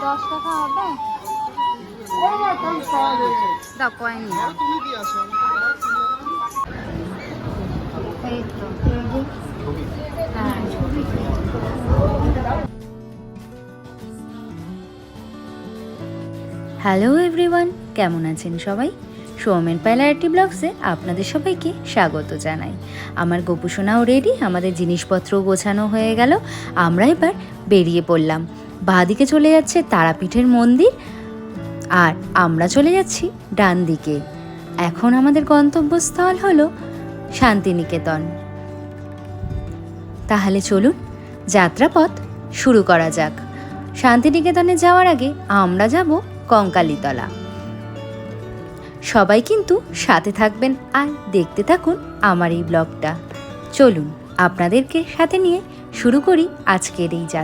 10 টাকা হবে? দাও কয়েন দাও। এই তো হ্যাঁ। হ্যালো এভরিওয়ান, কেমন আছেন সবাই? সৌমেন পাইলারিটি ব্লগসে আপনাদের সবাইকে স্বাগত জানাই। আমার গোপুসোনাও রেডি, আমাদের জিনিসপত্রও গোছানো হয়ে গেল। আমরা এবার বেরিয়ে পড়লাম। বাঁদিকে চলে যাচ্ছে তারাপীঠের মন্দির, আর আমরা চলে যাচ্ছি ডান দিকে। এখন আমাদের গন্তব্যস্থল হলো শান্তিনিকেতন। তাহলে চলুন যাত্রাপথ শুরু করা যাক। শান্তিনিকেতনে যাওয়ার আগে আমরা যাব কঙ্কালীতলা। সবাই কিন্তু সাথে থাকবেন আর দেখতে থাকুন আমার এই ব্লগটা। চলুন আপনাদেরকে সাথে নিয়ে শুরু করি আজকের এই যাত্রা।